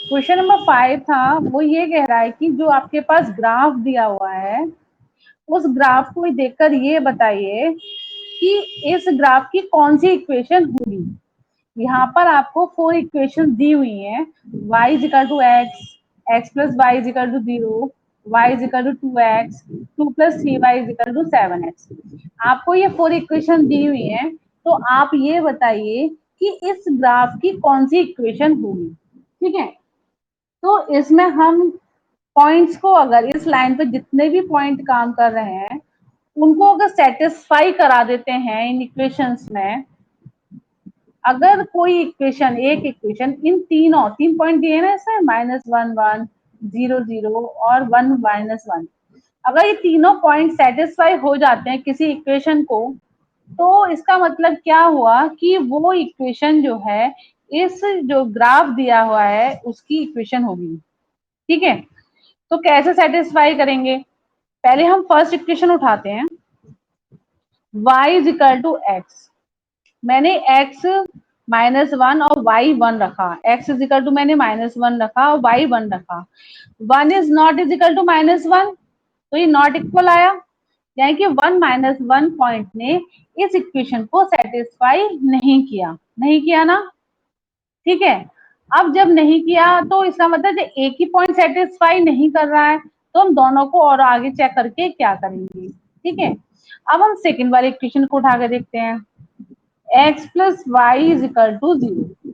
Question number 5 था, वो ये कह रहा है कि जो आपके पास ग्राफ दिया हुआ है, उस ग्राफ को देखकर ये बताइए कि इस ग्राफ की कौन सी इक्वेशन होगी। यहाँ पर आपको 4 इक्वेशन दी हुई हैं, y is equal to X, X plus Y is equal to 0, y is equal to 2x, 2 plus 3y is equal to 7x। आपको ये 4 इक्वेशन दी हुई हैं, तो आप ये बताइए कि इस ग्राफ की कौन सी इक्वेशन होगी। ठीक है, तो इसमें हम पॉइंट्स को, अगर इस लाइन पे जितने भी पॉइंट काम कर रहे हैं उनको अगर सेटिस्फाई करा देते हैं इन इक्वेशंस में, अगर कोई इक्वेशन, एक इक्वेशन इन तीनों 3 पॉइंट दिए ना इसमें, -1 1 0 0 और 1 -1, अगर ये तीनों पॉइंट सेटिस्फाई हो जाते हैं किसी इक्वेशन को, तो इसका मतलब क्या हुआ कि वो इक्वेशन जो है इस जो ग्राफ दिया हुआ है उसकी इक्वेशन होगी। ठीक है, तो कैसे सेटिस्फाई करेंगे? पहले हम फर्स्ट इक्वेशन उठाते हैं, y is equal to X. मैंने x -1 और y 1 रखा, x इज इक्वल टू मैंने -1 रखा और y 1 रखा। 1 is not is equal to -1, तो ये नॉट इक्वल आया, यानी कि 1 -1 पॉइंट ने इस इक्वेशन को सेटिस्फाई नहीं किया ना। ठीक है, अब जब नहीं किया तो इसका मतलब एक ही पॉइंट सेटिस्फाई नहीं कर रहा है, तो हम दोनों को और आगे चेक करके क्या करेंगे। ठीक है, अब हम सेकंड वाले इक्वेशन को उठा के देखते हैं, x plus Y is equal to 0,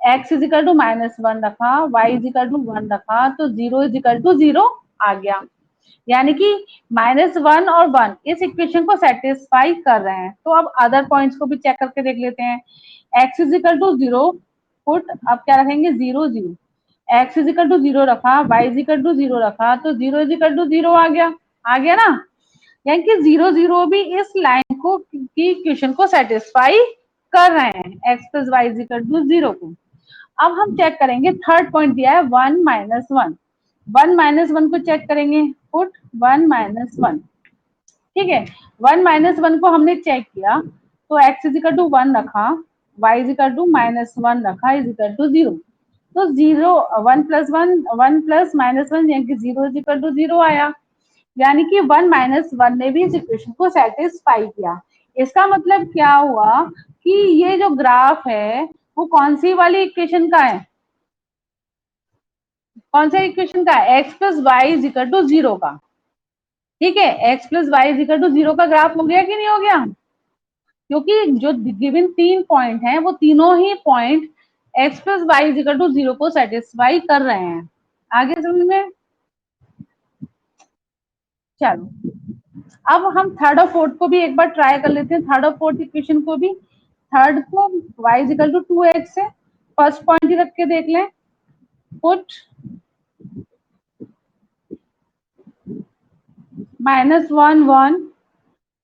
X is equal to -1 रखा, y इज इक्वल टू 1 रखा, तो 0 इज इक्वल टू 0 आ गया, यानी कि -1 और 1 इस इक्वेशन को सेटिस्फाई कर रहे हैं। तो अब अदर पॉइंट्स को भी चेक करके देख लेते हैं। x is equal to 0 put, अब क्या रखेंगे 0 0, x इज इक्वल टू 0 रखा, y इज इक्वल टू 0 रखा, तो 0 इज इक्वल टू 0 आ गया ना, यानी कि 0 0 भी इस लाइन को की इक्वेशन को सेटिस्फाई कर रहे हैं, x plus Y is equal to 0 को। अब हम चेक करेंगे, थर्ड पॉइंट दिया है 1 -1, 1 -1 को चेक करेंगे, पुट 1 -1। ठीक है, 1 -1 को हमने चेक किया, तो x इज इक्वल टू 1 रखा, y इज इक्वल टू -1 रखा, इज इक्वल टू 0, तो 0 1 प्लस 1 1 प्लस -1 यानी कि 0 इज इक्वल टू 0 आया, यानी कि 1 -1 ने भी इस इक्वेशन को सेटिस्फाई किया। इसका मतलब क्या हुआ कि ये जो ग्राफ है वो कौन सी वाली इक्वेशन का है, कौन सा इक्वेशन का है, x plus Y is equal to 0 का। ठीक है, x plus Y is equal to 0 का ग्राफ हो गया कि नहीं हो गया, क्योंकि जो गिवन 3 पॉइंट हैं वो तीनों ही point x plus Y is equal to 0 को सेटिस्फाई कर रहे हैं। आगे समझ में? चलो, अब हम थर्ड और फोर्थ को भी एक बार ट्राई कर लेते हैं, थर्ड और फोर्थ इक्वेशन को भी। थर्ड को y is equal to 2x है, फर्स्ट पॉइंट ही रख के देख लें, पुट -1 1,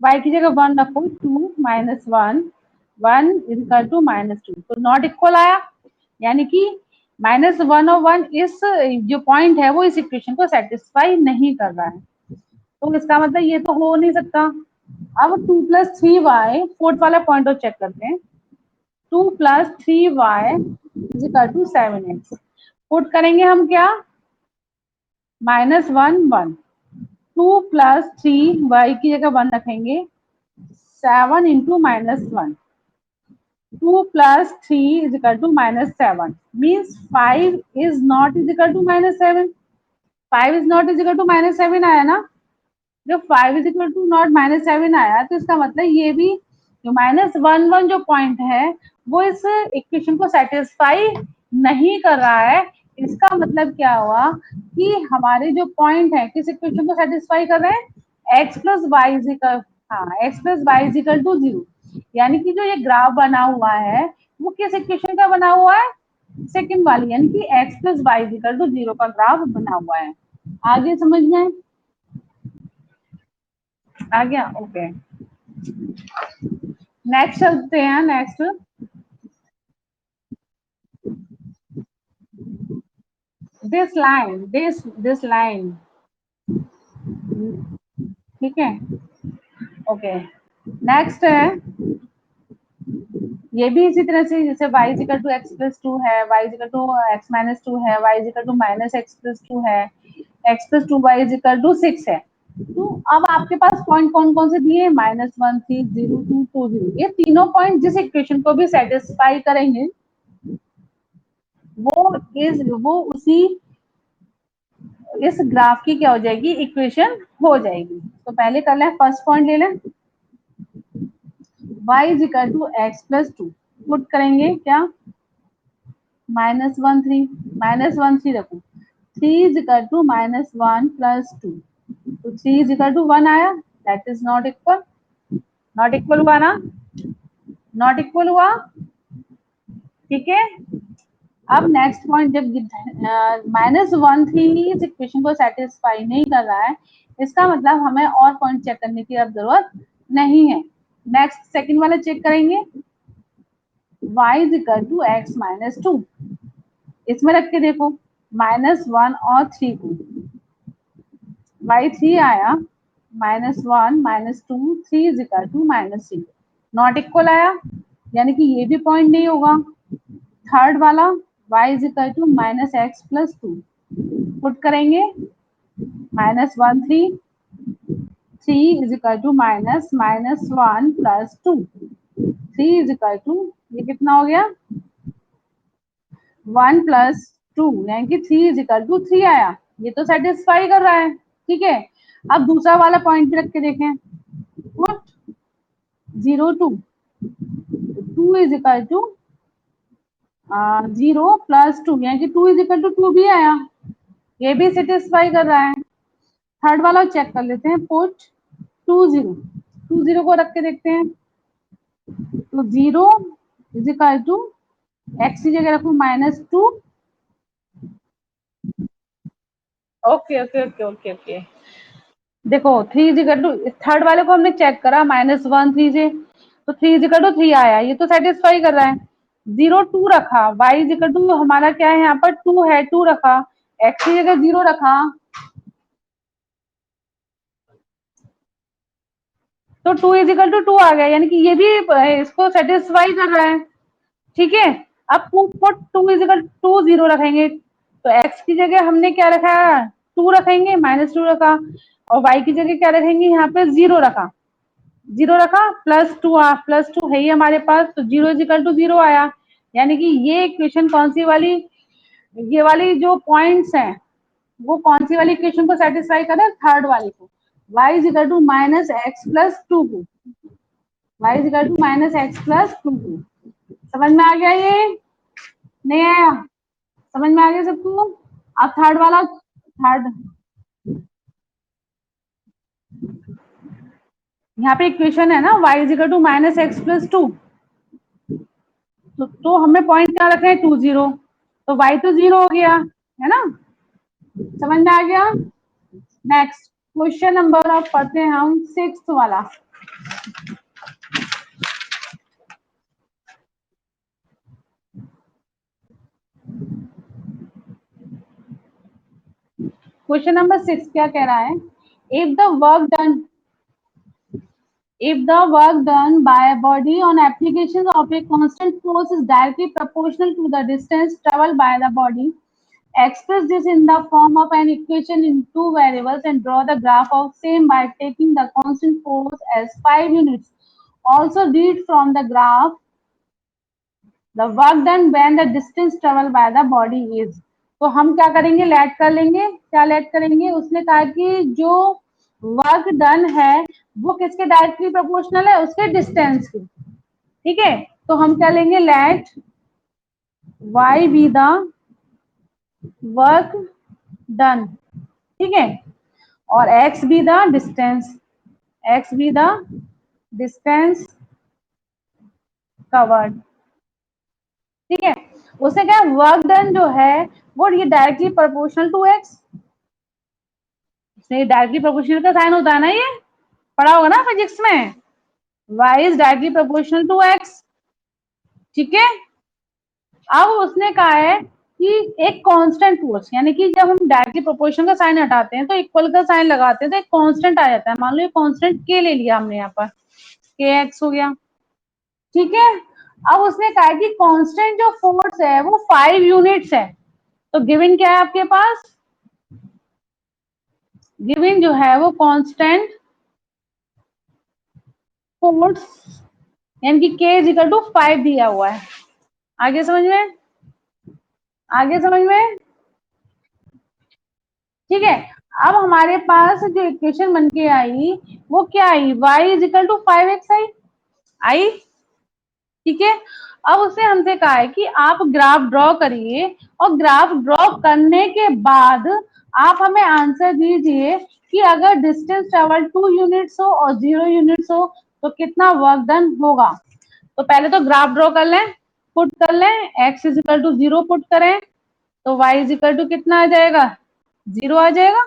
y की जगह 1 रखो, 2 -1 1 इज इक्वल टू -2, तो नॉट इक्वल आया, यानी कि -1 और 1 इस जो पॉइंट है वो इस इक्वेशन को सेटिस्फाई नहीं कर रहा है, तो इसका मतलब ये तो हो नहीं सकता। अब 2 प्लस 3y, फोर्थ वाला पॉइंट और चेक करते हैं, 2 plus 3y is equal to 7x, put करेंगे हम क्या, -1 1, 2 प्लस 3y की जगह 1 रखेंगे, 7 into -1, 2 plus 3 is equal to -7, means 5 is not is equal to -7, 5 is not is equal to -7 आया ना। जब 5 इज इक्वल टू नॉट -7 आया, तो इसका मतलब ये भी जो -1 1 जो पॉइंट है वो इस इक्वेशन को सेटिस्फाई नहीं कर रहा है। इसका मतलब क्या हुआ कि हमारे जो पॉइंट है किस इक्वेशन को सेटिस्फाई कर रहे हैं, x plus Y is equal, हाँ x plus Y is equal to 0, यानी कि जो ये ग्राफ बना हुआ है वो किस इक्वेशन का बना हुआ है, सेकंड वाली, यानी कि x plus Y is equal to 0 का ग्राफ बना हुआ है। आगे समझ में आ गया? ओके, नेक्स्ट चलते हैं, नेक्स्ट, दिस लाइन, ठीक है, ओके, नेक्स्ट है ये भी इसी तरह से, जैसे y is equal to x plus two है, y is equal to x minus two है, y is equal to minus X plus two है, X plus two Y is equal to 6 है। तो अब आपके पास पॉइंट कौन कौन से दिए, -1 3 0 2 2 0, ये तीनों पॉइंट जिस इक्वेशन को भी सेटिस्फाई करेंगे वो उसी इस ग्राफ की क्या हो जाएगी, इक्वेशन हो जाएगी। तो पहले कर लें, फर्स्ट पॉइंट ले लें, y is equal to x plus two, put करेंगे क्या, -1 3 रखो, 3 is equal to -1 plus two, तो 3 इज इक्वल टू 1 आया, that is not equal, not equal हुआ ना, नॉट इक्वल हुआ, ठीक है। अब नेक्स्ट पॉइंट, जब -1 3 इस इक्वेशन को सेटिस्फाई नहीं कर रहा है, इसका मतलब हमें और पॉइंट चेक करने की अब जरूरत नहीं है। नेक्स्ट सेकंड वाला चेक करेंगे, y is equal to x minus two, इसमें रख के देखो -1 और 3 को, y3 आया, -1 -2 3 is equal to -3, not equal आया, यानी कि ये भी पॉइंट नहीं होगा। थर्ड वाला y is equal to -x plus two, put करेंगे -1 3 3 is equal to -1 plus two, 3 is equal to, ये कितना हो गया 1 प्लस टू, यानी कि 3 इज इक्वल टू 3 आया, ये तो सेटिस्फाई कर रहा है, ठीक है। अब दूसरा वाला पॉइंट भी रख के देखें, put 0 2 2 is equal to 0 plus two, यानी कि 2 इज इक्वल टू 2 भी आया, ये भी सेटिस्फाई कर रहा है। थर्ड वाला चेक कर लेते हैं, पुट 2 0 को रख के देखते हैं, तो 0 इज इक्वल टू एक्स की जगह रखो -2, okay okay okay okay okay, देखो 3 इज इक्वल टू, थर्ड वाले को हमने चेक करा -1 3 से, तो 3 इज इक्वल टू 3 आया, ये तो सेटिस्फाई कर रहा है। 0 2 रखा, y इज इक्वल टू हमारा क्या है यहाँ पर 2 है, 2 रखा, x की जगह 0 रखा, तो 2 इज इक्वल टू 2 आ गया, यानी कि ये भी इसको सेटिस्फाई कर रहा है, ठीक है। अब पुट 2 इज इक्वल टू 0 रखेंगे, तो x की जगह हमने क्या रखा, 2 रखेंगे, -2 रखा, और y की जगह क्या रखेंगे, यहाँ पे 0 रखा, 0 रखा, +2 है ही हमारे पास, तो 0 इज इक्वल टू 0 आया, यानी कि ये इक्वेशन कौन सी वाली, ये वाली जो पॉइंट्स हैं वो कौन सी वाली इक्वेशन को सेटिस्फाई कर रहा है, थर्ड वाली को, y is equal to -x plus two को, y is equal to -x plus two को। समझ में आ गया, ये नहीं आया, समझ में आ गया सबको। अब थर्ड वाला, थर्ड यहाँ पे इक्वेशन है ना, y is equal to -x plus two, तो हमें पॉइंट क्या रखना है 2 0, तो y तो 0 हो गया है ना, समझ में आ गया। नेक्स्ट क्वेश्चन नंबर, अब पढ़ते हैं हम 6th वाला। क्वेश्चन नंबर 6 क्या कह रहा है, if the work done, if the work done by a body on application of a constant force is directly proportional to the distance traveled by the body, express this in the form of an equation in two variables and draw the graph of same by taking the constant force as 5 units. Also read from the graph the work done when the distance traveled by the body is. तो हम क्या करेंगे, late कर लेंगे, क्या late करेंगे, उसने कहा कि जो वर्क डन है वो किसके डायरेक्टली प्रोपोर्शनल है, उसके डिस्टेंस के, ठीक है। तो हम क्या लेंगे, let y be the work done, ठीक है, और x be the distance, x be the distance covered, ठीक है। उसने क्या, वर्क डन जो है वो ये directly proportional to x, directly proportional का साइन होता है ना, ये पढ़ा होगा ना फिजिक्स में, y is directly proportional to x, ठीक है। अब उसने कहा है कि एक कांस्टेंट फोर्स, यानी कि जब हम डायरेक्टली प्रोपोर्शनल का साइन हटाते हैं तो इक्वल का साइन लगाते हैं तो एक कांस्टेंट आ जाता है, मान लो ये कांस्टेंट k ले लिया हमने यहाँ पर, kx हो गया, ठीक है। अब उसने कहा है कि कांस्टेंट जो फोर्स है वो 5 यूनिट्स है। तो गिवन क्या है आपके पास, गिवन जो है वो कांस्टेंट फोर्स यानी कि K इज इक्वल टू 5 दिया हुआ है। आगे समझ में, आगे समझ में, ठीक है। अब हमारे पास जो इक्वेशन बन के आई वो क्या आई, y is equal to 5x आई, आई, ठीक है। अब उसने हमसे कहा है कि आप ग्राफ ड्रॉ करिए और ग्राफ ड्रॉ करने के बाद आप हमें आंसर दीजिए कि अगर डिस्टेंस ट्रेवल 2 यूनिट्स हो और 0 यूनिट्स हो तो कितना वर्क डन होगा। तो पहले तो ग्राफ ड्रॉ कर लें, पुट कर लें, x is equal to 0 put करें तो y इज इक्वल टू कितना आ जाएगा, 0 आ जाएगा।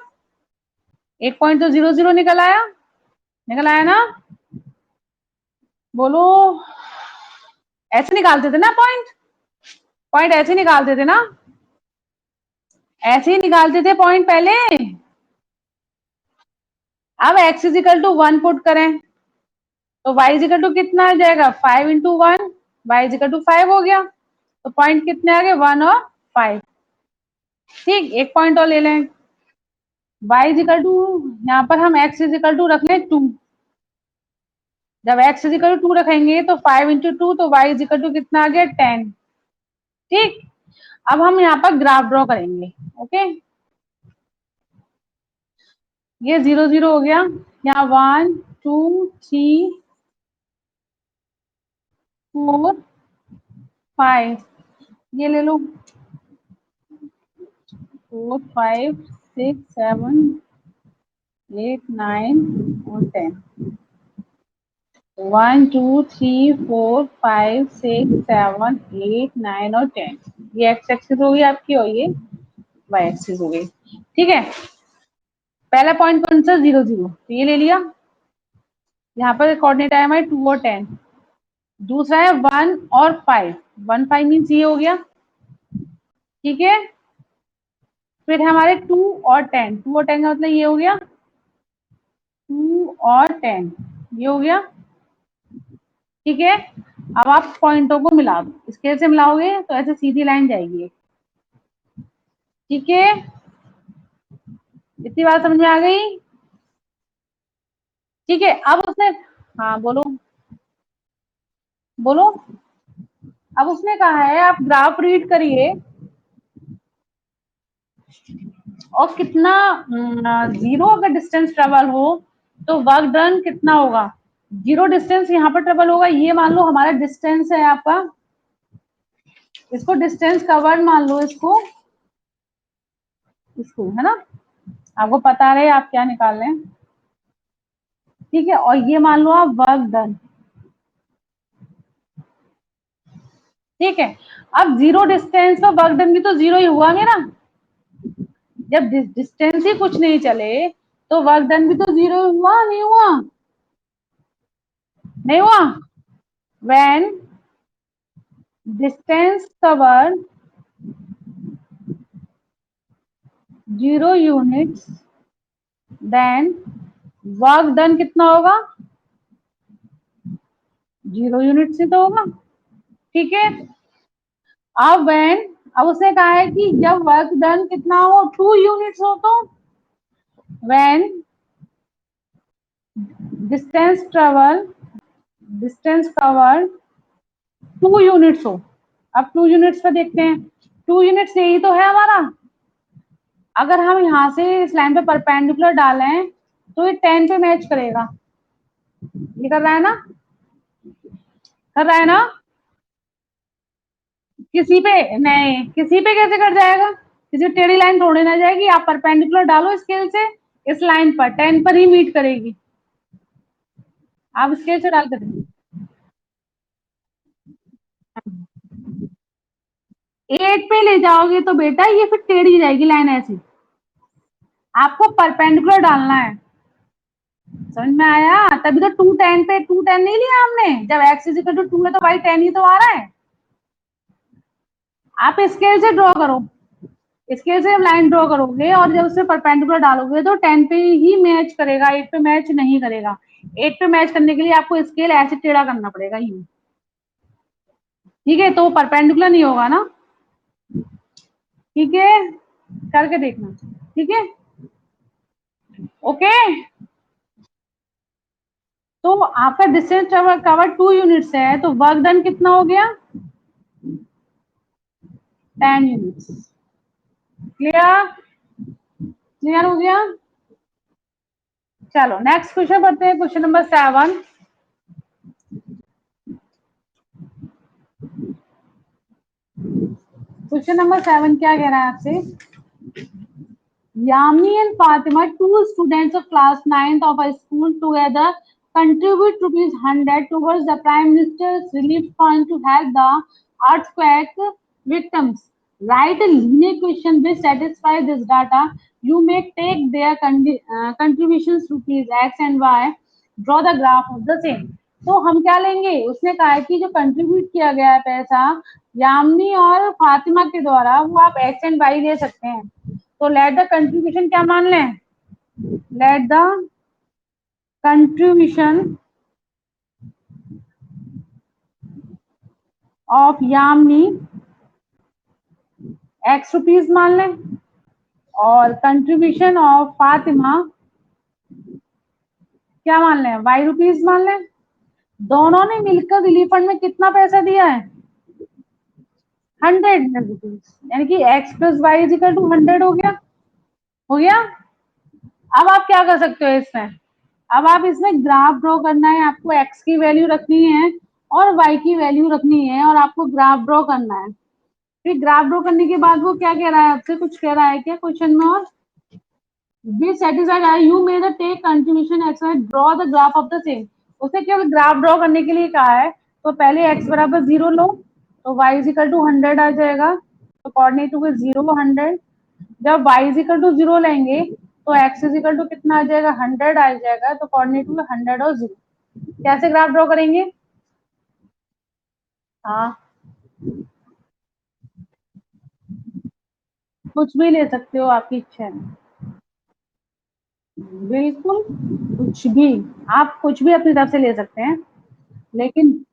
एक पॉइंट तो 0 0 निकल आया, निकल आया ना, बोलो। ऐसे निकालते थे ना पॉइंट, पॉइंट ऐसे निकालते थे ना, ऐसे ही निकालते थे पॉइंट पहले। अब x is equal to 1 put करें तो y इज इक्वल टू कितना आ जाएगा, 5 into 1, y is equal to 5 हो गया। तो पॉइंट कितने आ गए, 1 और 5। ठीक, एक पॉइंट और ले लें, y इज इक्वल टू, यहाँ पर हम x इज इक्वल टू रख लें 2। जब x इज इक्वल टू 2 रखेंगे तो 5 इंटू 2 तो y इज इक्वल टू कितना आ गया, 10। ठीक, अब हम यहाँ पर ग्राफ ड्रॉ करेंगे। ओके, ये 0 0 हो गया, यहाँ 1 2 3 4 5, ये ले लो, 4 5 6 7 8 9 और 10, 1 2 3 4 5 6 7 8 9 और 10। ये एक्स एक्सिस हो गई आपकी और ये वाई एक्सिस हो गई। ठीक है, पहला पॉइंट कौन सा, 0 0, तो ये ले लिया। यहाँ पर कोऑर्डिनेट आया हमारे 2 और 10। दूसरा है 1 और 5, 1 5 मीन्स ये हो गया, ठीक है। फिर हमारे 2 और 10, 2 और 10 का मतलब ये हो गया, 2 और 10 ये हो गया, ठीक है। अब आप पॉइंटों को मिला दो, स्केल से मिलाओगे तो ऐसे सीधी लाइन जाएगी, ठीक है। इतनी बात समझ में आ गई, ठीक है। अब उसने, हाँ बोलो, बोलो। अब उसने कहा है आप ग्राफ रीड करिए और कितना, 0 अगर डिस्टेंस ट्रेवल हो तो वर्क डन कितना होगा। 0 डिस्टेंस यहाँ पर ट्रेवल होगा, ये मान लो हमारा डिस्टेंस है आपका, इसको डिस्टेंस कवर्ड मान लो, इसको, इसको है ना, आपको पता रहे आप क्या निकाल लें, ठीक है। और ये मान लो आप वर्क डन, ठीक है। अब 0 डिस्टेंस पर वर्क डन भी तो 0 ही हुआ मेरा, जब डिस्टेंस ही कुछ नहीं चले तो वर्क डन भी तो 0 हुआ, नहीं हुआ, नहीं हुआ। When distance covered 0 units then work done कितना होगा, 0 यूनिट से तो होगा, ठीक है। अब व्हेन, अब उसने कहा है कि जब वर्क डन कितना हो, 2 यूनिट्स हो तो when distance travel, distance covered 2 units हो। अब 2 यूनिट्स का देखते हैं, 2 यूनिट्स यही तो है हमारा। अगर हम यहाँ से इस लाइन पे परपेंडिकुलर डालें तो ये 10 पे मैच करेगा, ये कर रहा है ना, कर रहा है ना, किसी पे नहीं, किसी पे कैसे कर जाएगा, किसी टेढ़ी लाइन तोड़े ना जाएगी, आप परपेंडिकुलर डालो स्केल से, इस लाइन पर 10 पर ही मीट करेगी, आप स्केल से डाल कर 8 पे ले जाओगे तो बेटा ये फिर टेढ़ी जाएगी लाइन ऐसी, आपको परपेंडिकुलर डालना है, समझ में आया। तभी तो 2 10 पे 2 10 नहीं लिया हमने, जब x इज इक्वल टू 2 है तो y 10 ही तो आ रहा है। आप स्केल से ड्रॉ करो, स्केल से लाइन ड्रॉ करोगे और जब उससे परपेंडिकुलर डालोगे तो 10 पे ही मैच करेगा, 8 पे मैच नहीं करेगा। 8 पे मैच करने के लिए आपको स्केल ऐसे टेढ़ा करना पड़ेगा, यूं, ठीक है, तो परपेंडिकुलर नहीं होगा ना, ठीक है, करके देखना, ठीक है, ओके। तो आपका डिस्टेंस कवर 2 यूनिट्स है, तो वर्क डन कितना हो गया, 10 यूनिट्स। क्लियर, क्लियर हो गया। चलो नेक्स्ट क्वेश्चन पढ़ते हैं, क्वेश्चन नंबर 7। क्वेश्चन नंबर 7 क्या कह रहा है आपसे, Yamni and Fatima, two students of class 9th of a school, together contribute rupees 100 towards the Prime Minister's Relief Fund to help the earthquake victims. Write a linear question which satisfies this data. You may take their contributions rupees X and Y. Draw the graph of the same. तो हम क्या लेंगे, उसने कहा है कि जो contribute किया गया है पैसा यामिनी और फातिमा के द्वारा, वो आप एक्स एंड वाई ले सकते हैं। तो लेट द कंट्रीब्यूशन क्या मान लें, let the contribution of Yamini x rupees मान लें, और कंट्रीब्यूशन ऑफ फातिमा क्या मान लें, वाई रुपीज मान लें। दोनों ने मिलकर रिलीफ फंड में कितना पैसा दिया है, 100 रुपीज, यानी कि x plus Y is equal to 100 हो गया, हो गया। अब आप क्या कर सकते हो इसमें, अब आप इसमें ग्राफ ड्रॉ करना है, आपको एक्स की वैल्यू रखनी है और वाई की वैल्यू रखनी है, और आपको ग्राफ ड्रॉ करना है। फिर ग्राफ ड्रॉ करने के बाद वो क्या कह रहा है आपसे, कुछ कह रहा है क्या क्वेश्चन में, और be satisfied you may the take continuation x draw the graph of the same. उसने क्या ग्राफ ड्रॉ करने के लिए कहा है, तो पहले एक्स बराबर 0 लो, तो वाई इज इक्वल टू 100 आ जाएगा, तो कोऑर्डिनेट होगा 0 100। जब वाई इज इक्वल टू 0 लेंगे तो एक्स इज इक्वल टू कितना आ जाएगा, 100 आ जाएगा, तो कोऑर्डिनेट होगा 100 और 0। कैसे ग्राफ ड्रॉ करेंगे, हाँ कुछ भी ले सकते हो, आपकी इच्छा है, बिल्कुल कुछ भी, आप कुछ भी अपनी तरफ से ले सकते हैं, लेकिन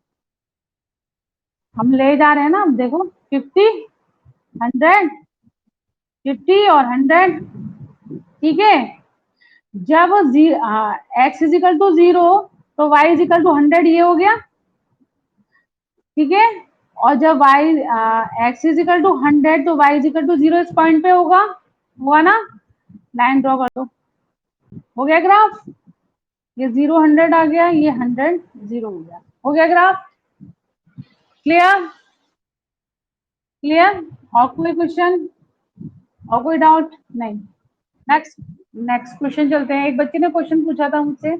हम ले जा रहे हैं ना, अब देखो 50 100 50 और 100, ठीक है। जब एक्स इजिकल टू 0 तो वाई इजिकल टू 100, ये हो गया, ठीक है। और जब वाई एक्स इजिकल टू 100 तो वाई इजिकल टू 0 इस पॉइंट पे होगा, हुआ ना, लाइन ड्रॉ कर दो, हो गया ग्राफ, ये 0 100 आ गया, ये 100 0 हो गया, हो गया ग्राफ। क्लियर, क्लियर, और कोई क्वेश्चन और कोई डाउट नहीं। नेक्स्ट, नेक्स्ट क्वेश्चन चलते हैं। एक बच्चे ने क्वेश्चन पूछा था मुझसे,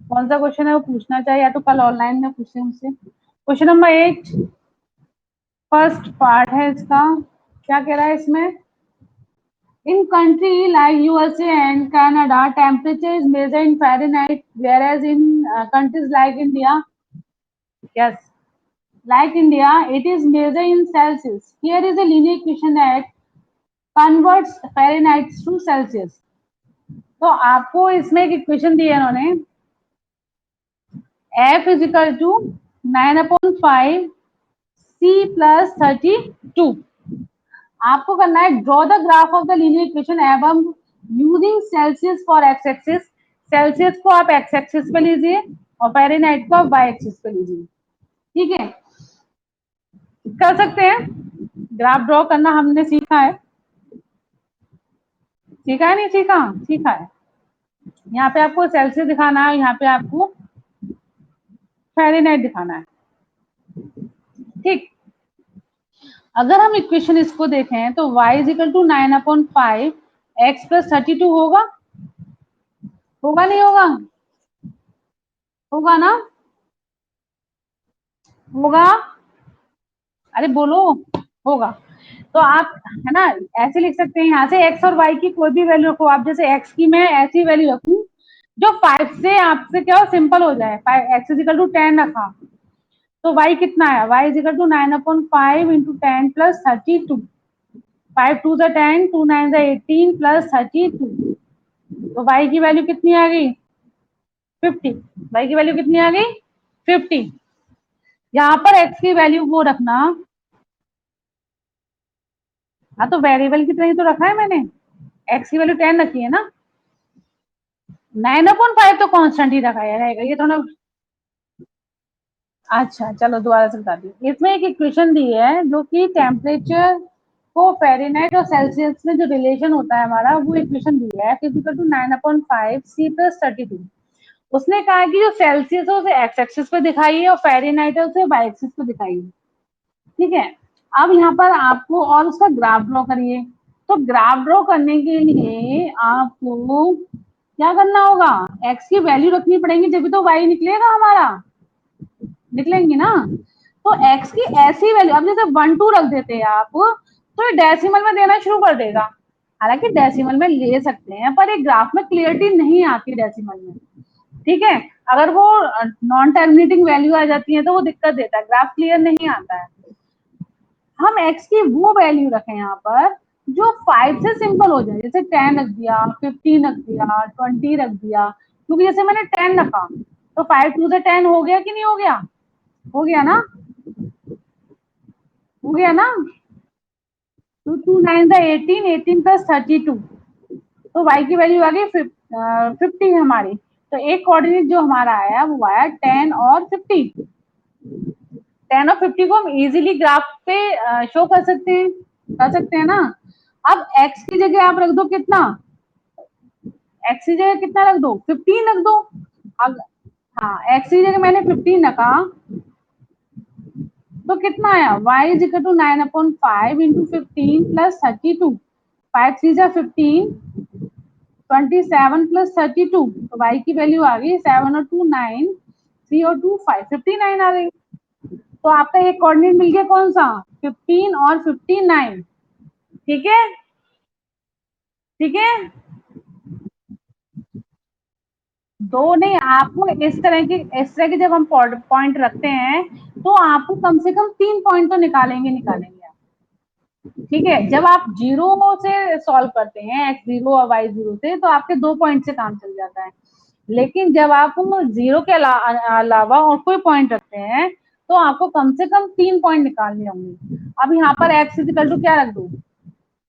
कौन सा क्वेश्चन है वो पूछना चाहिए, या तो कल ऑनलाइन में पूछे मुझसे। क्वेश्चन नंबर 8 फर्स्ट पार्ट है इसका, क्या कह रहा है इसमें, in country like USA and Canada temperature is measured in Fahrenheit whereas in countries like India, yes, like India it is measured in Celsius. Here is a linear equation that converts Fahrenheit to Celsius. तो आपको इसमें एक equation दी है इन्होंने, F is equal to 9/5 C plus 32। आपको करना है draw the graph of the linear equation एवं using Celsius for X axis. Celsius को आप एक्स एक्सिस पे लीजिए और फ़ारेनहाइट को आप वाई एक्सिस पे लीजिए, ठीक है। कर सकते हैं, ग्राफ ड्रॉ करना हमने सीखा है, सीखा है नहीं सीखा, सीखा है। यहाँ पे आपको सेल्सियस दिखाना है, यहाँ पे आपको फ़ारेनहाइट दिखाना है, ठीक। अगर हम इक्वेशन इसको देखें तो y is equal to 9/5 x plus 32 होगा, होगा नहीं होगा, होगा ना, होगा, अरे बोलो, होगा। तो आप है ना ऐसे लिख सकते हैं, यहाँ से x और y की कोई भी वैल्यू रखो आप, जैसे x की मैं ऐसी वैल्यू रखूं जो 5 से आपसे क्या हो सिंपल हो जाए, x इज इक्वल टू 10 रखा, तो y कितना है, y is equal to 9/5 into 10 plus 32, 5 2 10, 2 9 18 plus 32, तो y की वैल्यू कितनी आ गई, 50, y की वैल्यू कितनी आ गई, 50। यहाँ पर x की वैल्यू वो रखना। हाँ तो वेरिएबल की तरह ही तो रखा है मैंने, x की वैल्यू 10 रखी है ना। 9/5 तो कांस्टेंट ही रखा है, रहेगा ये थोड़ा। अच्छा चलो दोबारा से बताती हूँ। इसमें एक इक्वेशन दी है जो कि टेम्परेचर को फ़ारेनहाइट और सेल्सियस में जो रिलेशन होता है हमारा, वो इक्वेशन दी है इक्वल टू 9/5 C+32। उसने कहा है कि जो सेल्सियस है उसे एक्स एक्सिस पे दिखाइए और फ़ारेनहाइट है उसे वाई एक्सिस पे दिखाइए। ठीक है। अब यहाँ पर आपको और उसका ग्राफ ड्रॉ करिए। तो ग्राफ ड्रॉ करने के लिए आपको क्या करना होगा, एक्स की वैल्यू रखनी पड़ेगी जब तो वाई निकलेगा हमारा, निकलेंगी ना। तो x की ऐसी वैल्यू, अब जैसे 1 2 रख देते हैं आप, तो ये डेसिमल में देना शुरू कर देगा। हालांकि डेसिमल में ले सकते हैं पर एक ग्राफ में क्लियरिटी नहीं आती डेसिमल में। ठीक है। अगर वो नॉन टर्मिनेटिंग वैल्यू आ जाती है तो वो दिक्कत देता है, ग्राफ क्लियर नहीं आता है। हम x की वो वैल्यू रखें यहाँ पर जो 5 से सिंपल हो जाए, जैसे 10 रख दिया, 15 रख दिया, 20 रख दिया। क्योंकि जैसे मैंने 10 रखा तो 5 2 से 10 हो गया कि नहीं हो गया, हो गया ना, हो गया ना। टू टू नाइन 18, 18 प्लस 32, तो y की वैल्यू आ गई 50 हमारी। तो एक कोऑर्डिनेट जो हमारा आया वो आया 10 और 50। 10 और 50 को हम इजीली ग्राफ पे शो कर सकते हैं, कर सकते हैं ना। अब x की जगह आप रख दो कितना, x की जगह कितना रख दो, 15 रख दो। अब हाँ, x की जगह मैंने 15 रखा तो कितना आया, y is equal to 9/5 into 15 plus 32। 5 3 जा 15, 27 प्लस 32, तो y की वैल्यू आ गई 7 और 2 9, 3 और 2 5, 59 आ गई। तो आपका एक कोऑर्डिनेट मिल गया कौन सा, 15 और 59। ठीक है, ठीक है। दो नहीं, आपको इस तरह के जब हम पॉइंट रखते हैं तो आपको कम से कम 3 पॉइंट तो निकालेंगे निकालेंगे आप। ठीक है, जब आप जीरो से सॉल्व करते हैं, एक्स जीरो और वाई जीरो से, तो आपके 2 पॉइंट से काम चल जाता है। लेकिन जब आप जीरो के अलावा और कोई पॉइंट रखते हैं तो आपको कम से कम 3 पॉइंट निकालने होंगे। अब यहाँ पर एक्स इजिकल टू क्या रख दो,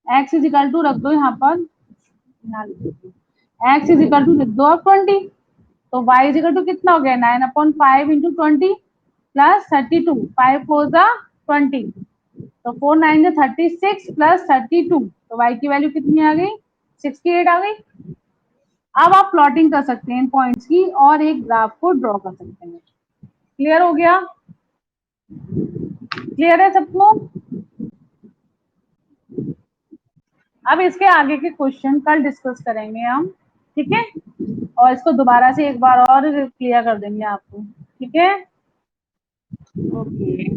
एक्स इजिकल टू रख दो यहाँ पर, एक्स इजिकल टू लिख दो आप 20। तो वाई इजिकल टू कितना हो गया, 9/5 इंटू 20 प्लस 32, 5 4 जा 20, तो 4 9 जा 36 प्लस 32, तो वाई की वैल्यू कितनी आ गई, 68 आ गई। अब आप प्लॉटिंग कर सकते हैं इन पॉइंट्स की और एक ग्राफ को ड्रॉ कर सकते हैं। क्लियर हो गया, क्लियर है सबको। अब इसके आगे के क्वेश्चन कल डिस्कस करेंगे हम। ठीक है, और इसको दोबारा से एक बार और क्लियर कर देंगे आपको। ठीक है, ओके।